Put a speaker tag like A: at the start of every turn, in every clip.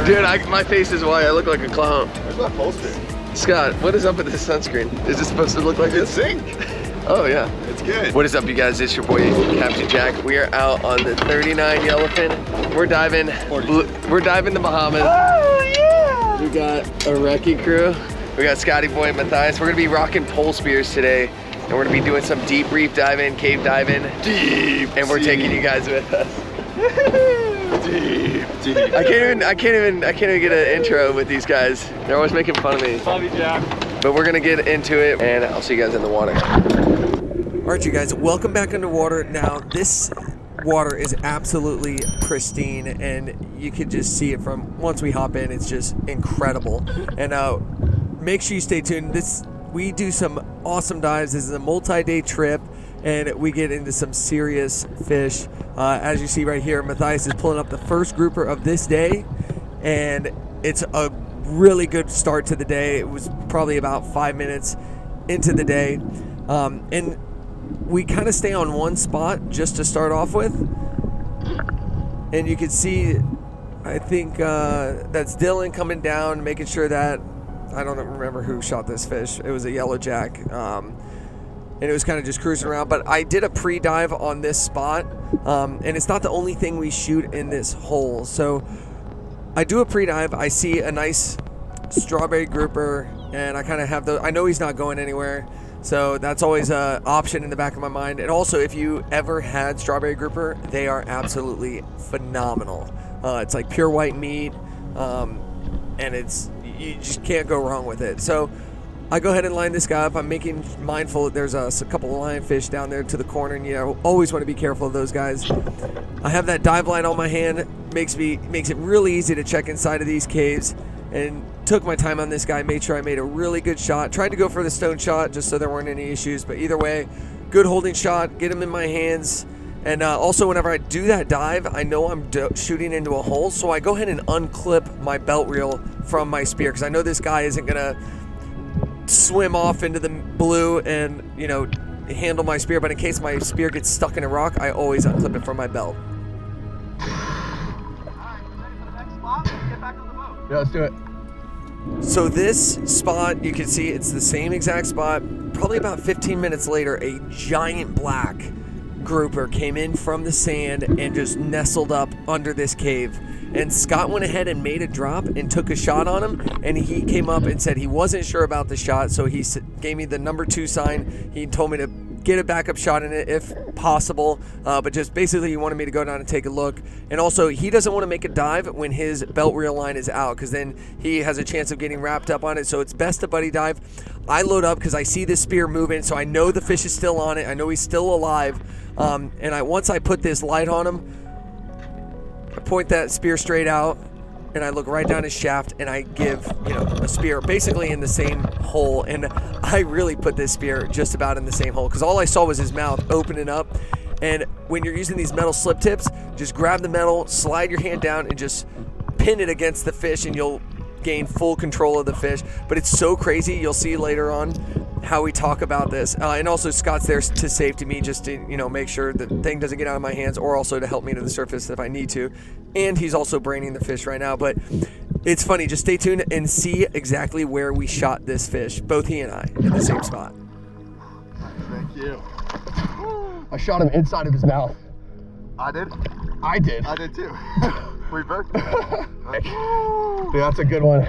A: Dude, my face is white. I look like a clown.
B: Where's my poster?
A: Scott, what is up with this sunscreen? Is this supposed to look like
B: It's
A: this?
B: zinc.
A: Oh yeah.
B: It's good.
A: What is up, you guys? It's your boy Captain Jack. We are out on the 39 Yellowfin. We're diving. We're diving the Bahamas.
B: Oh yeah.
A: We got a recce crew. We got Scotty Boy and Matthias. We're gonna be rocking pole spears today, and we're gonna be doing some deep reef diving, cave diving, and we're taking you guys with us. Deep. I can't even get an intro with these guys. They're always making fun of me.
B: Love you, Jack.
A: But we're gonna get into it, and I'll see you guys in the water. All right, you guys, welcome back underwater. Now, this water is absolutely pristine, and you can just see it from once we hop in. It's just incredible. And make sure you stay tuned. We do some awesome dives. This is a multi-day trip, and we get into some serious fish. As you see right here, Matthias is pulling up the first grouper of this day, and it's a really good start to the day. It was probably about 5 minutes into the day, and we kind of stay on one spot just to start off with, and you can see, I think that's Dylan coming down, making sure that, I don't remember who shot this fish. It was a yellow jack, and it was kind of just cruising around. But I did a pre-dive on this spot, and it's not the only thing we shoot in this hole. So I do a pre-dive, I see a nice strawberry grouper, and I kind of have I know he's not going anywhere, so that's always an option in the back of my mind. And also, if you ever had strawberry grouper, they are absolutely phenomenal. It's like pure white meat, and you just can't go wrong with it. So I go ahead and line this guy up. I'm making mindful that there's a couple of lionfish down there to the corner, and you always want to be careful of those guys. I have that dive line on my hand. Makes it really easy to check inside of these caves, and took my time on this guy. Made sure I made a really good shot. Tried to go for the stone shot just so there weren't any issues, but either way, good holding shot. Get him in my hands. And also, whenever I do that dive, I know I'm shooting into a hole, so I go ahead and unclip my belt reel from my spear, because I know this guy isn't gonna swim off into the blue and handle my spear. But in case my spear gets stuck in a rock, I always unclip it from my belt. Yeah, let's do it. So this spot, you can see it's the same exact spot. Probably about 15 minutes later, a giant black grouper came in from the sand and just nestled up under this cave. And Scott went ahead and made a drop and took a shot on him, and he came up and said he wasn't sure about the shot, so he gave me the number 2 sign. He told me to get a backup shot in it if possible, but just basically he wanted me to go down and take a look. And also, he doesn't want to make a dive when his belt reel line is out, because then he has a chance of getting wrapped up on it. So it's best to buddy dive. I load up because I see this spear moving, so I know the fish is still on it. I know he's still alive. And once I put this light on him, I point that spear straight out, and I look right down his shaft, and I give a spear basically in the same hole. And I really put this spear just about in the same hole, because all I saw was his mouth opening up. And when you're using these metal slip tips, just grab the metal, slide your hand down, and just pin it against the fish, and you'll gain full control of the fish. But it's so crazy. You'll see later on how we talk about this. And also, Scott's there to safety me, just to make sure the thing doesn't get out of my hands, or also to help me to the surface if I need to. And he's also braining the fish right now. But it's funny. Just stay tuned and see exactly where we shot this fish, both he and I, in the same spot.
B: Thank you.
A: I shot him inside of his mouth.
B: I did?
A: I did.
B: I did too. We both did.
A: Dude, that's a good one.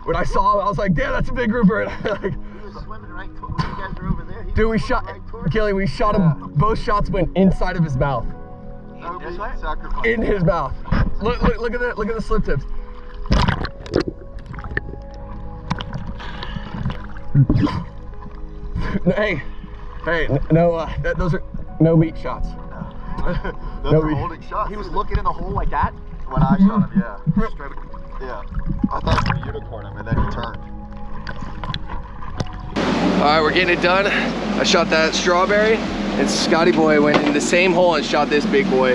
A: When I saw him, I was like, damn, that's a big grouper.
C: He was swimming right towards you guys were over there.
A: Dude, we shot, Kelly, we shot him, both shots went inside of his mouth. In his mouth. Look at that, look at the slip tips. Hey, no, those are no meat shots.
B: Those are holding shots.
C: He was looking in the hole like that?
B: When I shot him, yeah. Straight, yeah. I thought it was a unicorn him, and then he turned.
A: All right, we're getting it done. I shot that strawberry, and Scotty Boy went in the same hole and shot this big boy.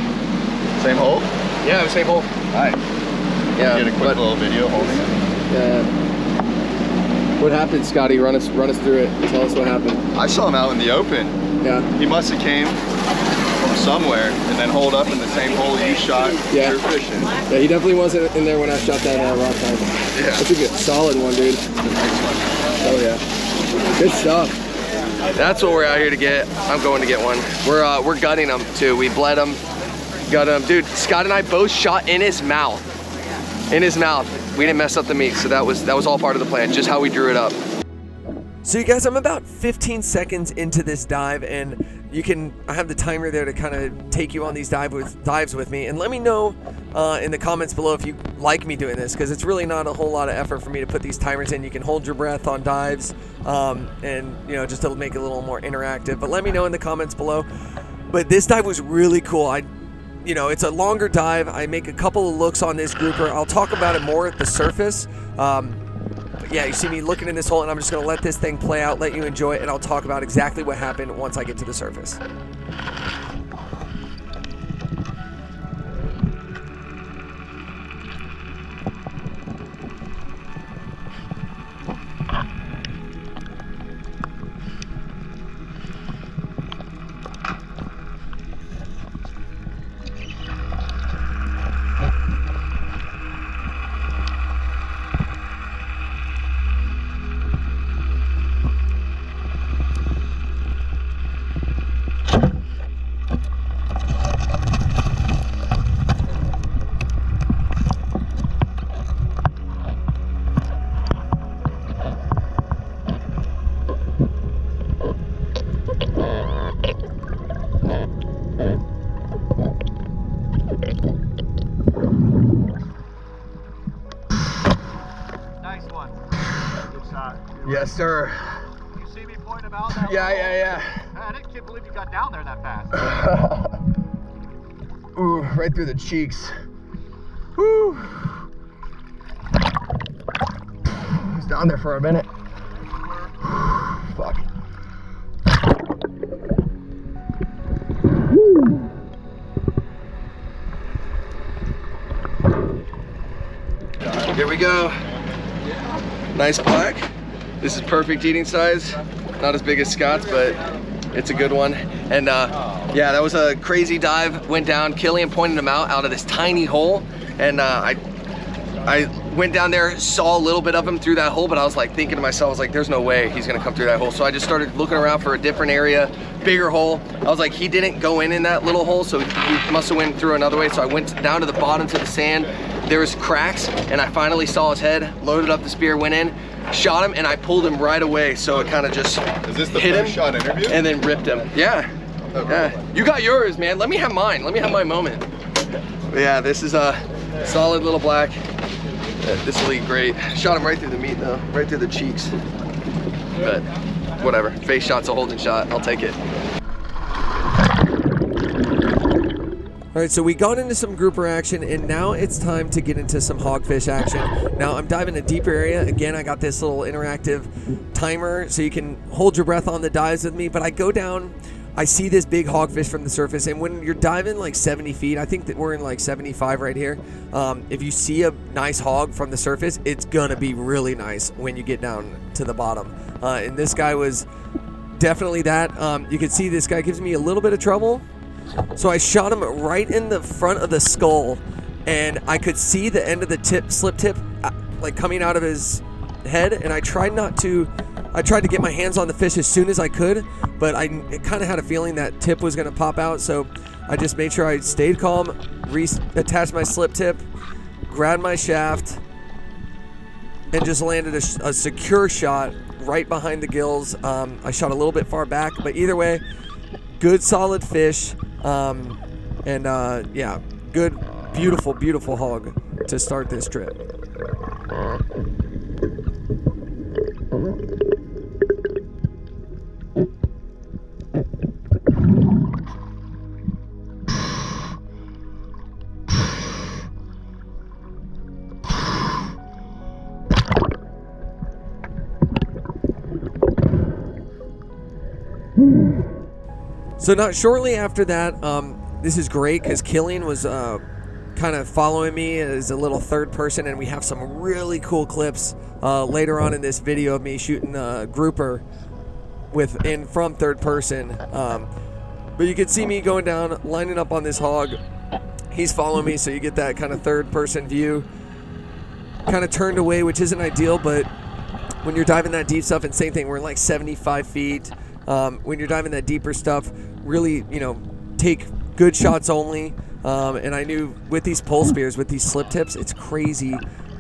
B: Same hole?
A: Yeah, same hole.
B: All right.
A: Yeah.
B: Get a quick little video holding it.
A: Yeah. What happened, Scotty? Run us through it. Tell us what happened.
B: I saw him out in the open.
A: Yeah.
B: He must have came somewhere and then hold up in the same hole you shot.
A: Yeah.
B: You're fishing.
A: Yeah, he definitely wasn't in there when I shot that rock time.
B: Yeah.
A: That's a good, solid one, dude. Oh yeah, good stuff. That's what we're out here to get. I'm going to get one. We're gutting them too. We bled them, gut them. Dude, Scott and I both shot in his mouth. In his mouth. We didn't mess up the meat, so that was all part of the plan, just how we drew it up. So you guys, I'm about 15 seconds into this dive, and I have the timer there to kind of take you on these dives with me, and let me know in the comments below if you like me doing this, because it's really not a whole lot of effort for me to put these timers in. You can hold your breath on dives, and just to make it a little more interactive. But let me know in the comments below. But this dive was really cool. It's a longer dive. I make a couple of looks on this grouper. I'll talk about it more at the surface. But yeah, you see me looking in this hole, and I'm just gonna let this thing play out, let you enjoy it, and I'll talk about exactly what happened once I get to the surface.
C: Nice one. Good shot.
A: Yes, sir.
C: You see me point him out?
A: Yeah.
C: Man, I can't believe you got down there that fast.
A: Ooh, right through the cheeks. Woo. I was down there for a minute. Fuck. Here we go. Nice black. This is perfect eating size. Not as big as Scott's, but it's a good one. And yeah, that was a crazy dive. Went down, Killian pointed him out of this tiny hole. And I went down there, saw a little bit of him through that hole, but I was like thinking to myself, I was like, there's no way he's gonna come through that hole. So I just started looking around for a different area, bigger hole. I was like, he didn't go in that little hole, so he must have went through another way. So I went down to the bottom to the sand. There was cracks, and I finally saw his head, loaded up the spear, went in, shot him, and I pulled him right away. So it kind of just hit him
B: shot interview?
A: and then ripped him. Yeah.
B: Okay.
A: Yeah. You got yours, man. Let me have mine. Let me have my moment. But yeah, this is a solid little black. This will eat great. Shot him right through the meat though, right through the cheeks. But whatever, face shot's a holding shot. I'll take it. All right, so we got into some grouper action, and now it's time to get into some hogfish action. Now I'm diving a deeper area. Again, I got this little interactive timer so you can hold your breath on the dives with me, but I go down, I see this big hogfish from the surface, and when you're diving like 70 feet, I think that we're in like 75 right here. If you see a nice hog from the surface, it's gonna be really nice when you get down to the bottom. And this guy was definitely that. You can see this guy gives me a little bit of trouble. So I shot him right in the front of the skull, and I could see the end of the slip tip like coming out of his head, and I tried to get my hands on the fish as soon as I could, but I kind of had a feeling that tip was going to pop out, so I just made sure I stayed calm, reattached my slip tip, grabbed my shaft, and just landed a secure shot right behind the gills. I shot a little bit far back, but either way, good solid fish. Yeah, good, beautiful hog to start this trip. So not shortly after that, this is great because Killian was kind of following me as a little third person, and we have some really cool clips later on in this video of me shooting a grouper from third person. But you can see me going down, lining up on this hog. He's following me, so you get that kind of third-person view. Kind of turned away, which isn't ideal, but when you're diving that deep stuff, and same thing, we're like 75 feet. When you're diving that deeper stuff, really, you know, take good shots only. And I knew with these pole spears, with these slip tips, it's crazy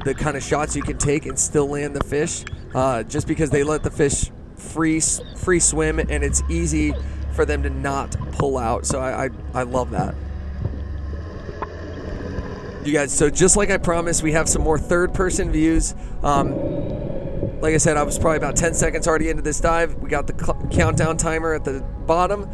A: the kind of shots you can take and still land the fish, just because they let the fish free swim, and it's easy for them to not pull out. So I love that. You guys, so just like I promised, we have some more third-person views. Like I said, I was probably about 10 seconds already into this dive. We got the countdown timer at the bottom.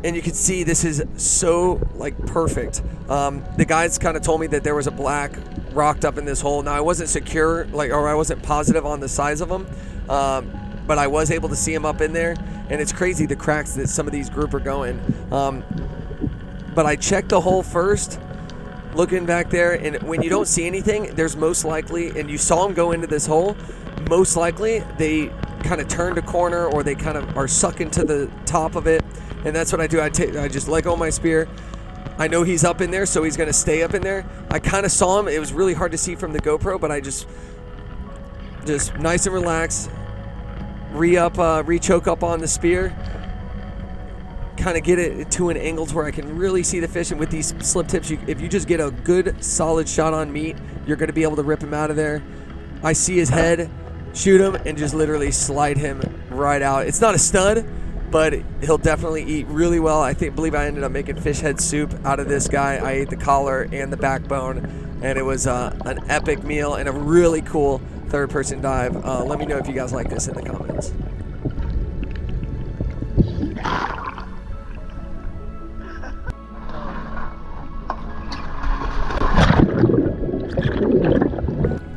A: And you can see this is so like perfect. The guys kind of told me that there was a black rocked up in this hole. Now I wasn't secure, or I wasn't positive on the size of them, but I was able to see them up in there. And it's crazy the cracks that some of these group are going. But I checked the hole first, looking back there, and when you don't see anything, there's most likely, and you saw them go into this hole, most likely they kind of turned a corner, or they kind of are sucking to the top of it. And that's what I do. I just let go of my spear. I know he's up in there, so he's going to stay up in there. I kind of saw him. It was really hard to see from the GoPro, but I just nice and relaxed, re-choke up on the spear, kind of get it to an angle to where I can really see the fish. And with these slip tips, if you just get a good solid shot on meat, you're going to be able to rip him out of there. I see his head, shoot him, and just literally slide him right out. It's not a stud, but he'll definitely eat really well. I believe I ended up making fish head soup out of this guy. I ate the collar and the backbone, and it was an epic meal and a really cool third-person dive. Let me know if you guys like this in the comments.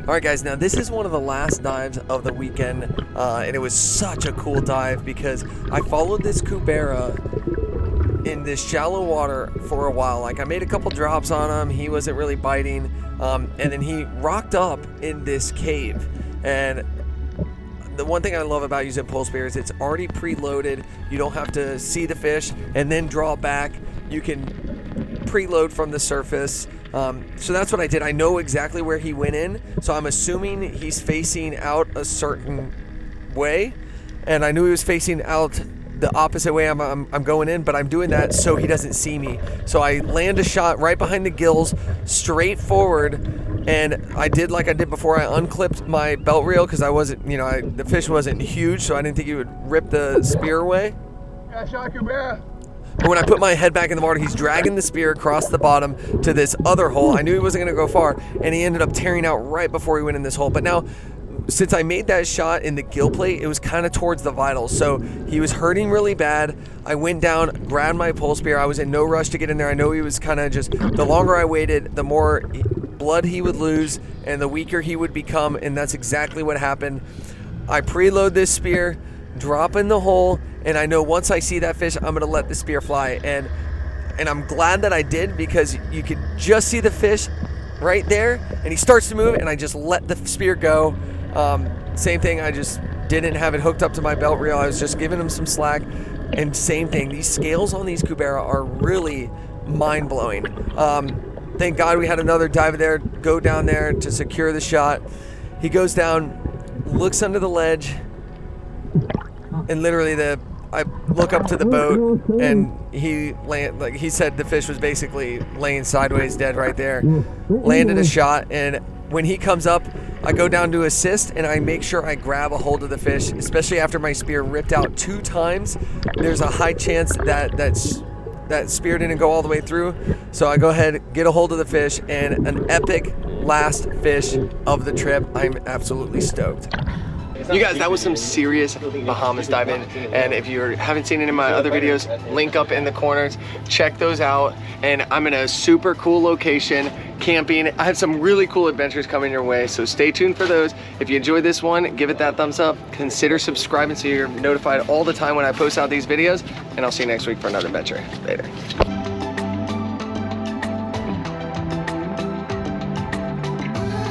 A: Alright guys, now this is one of the last dives of the weekend, and it was such a cool dive because I followed this cubera in this shallow water for a while. Like, I made a couple drops on him, he wasn't really biting, and then he rocked up in this cave. And the one thing I love about using pole spear is it's already preloaded. You don't have to see the fish and then draw back. You can preload from the surface. So that's what I did. I know exactly where he went in, so I'm assuming he's facing out a certain way, and I knew he was facing out the opposite way I'm going in, but I'm doing that so he doesn't see me. So I land a shot right behind the gills, straight forward, and I did like I did before. I unclipped my belt reel because I wasn't, the fish wasn't huge, so I didn't think he would rip the spear away.
B: Yeah, shot cubera.
A: But when I put my head back in the water, he's dragging the spear across the bottom to this other hole. I knew he wasn't going to go far, and he ended up tearing out right before he went in this hole. But now, since I made that shot in the gill plate, it was kind of towards the vitals, so he was hurting really bad. I went down, grabbed my pole spear. I was in no rush to get in there. I know he was kind of just, the longer I waited, the more blood he would lose and the weaker he would become, and that's exactly what happened. I preload this spear, drop in the hole, and I know once I see that fish, I'm gonna let the spear fly. And I'm glad that I did, because you could just see the fish right there, and he starts to move, and I just let the spear go. Same thing, I just didn't have it hooked up to my belt reel. I was just giving him some slack. And same thing, these scales on these cubera are really mind-blowing. Thank God we had another diver there, go down there to secure the shot. He goes down, looks under the ledge, and literally I look up to the boat, and he said the fish was basically laying sideways dead right there. Landed a shot, and when he comes up, I go down to assist, and I make sure I grab a hold of the fish, especially after my spear ripped out 2 times. There's a high chance that spear didn't go all the way through. So I go ahead, get a hold of the fish, and an epic last fish of the trip. I'm absolutely stoked. You guys, that was some serious Bahamas diving, and if you haven't seen it in my other videos, link up in the corners, check those out. And I'm in a super cool location, camping. I have some really cool adventures coming your way, so stay tuned for those. If you enjoyed this one, give it that thumbs up, consider subscribing so you're notified all the time when I post out these videos, and I'll see you next week for another adventure. Later.